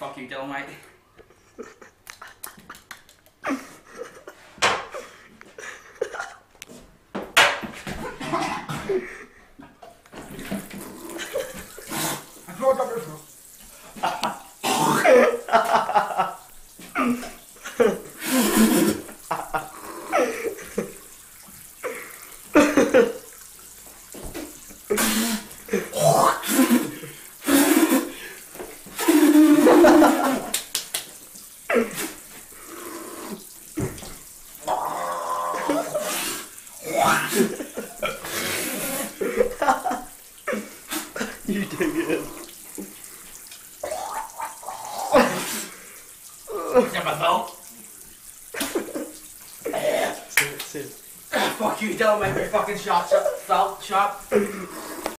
Fuck you, Dylan, mate. I throw it up your throat. You dig it. Get my belt. Sit. Fuck you, Dylan, mate. You fucking sharp.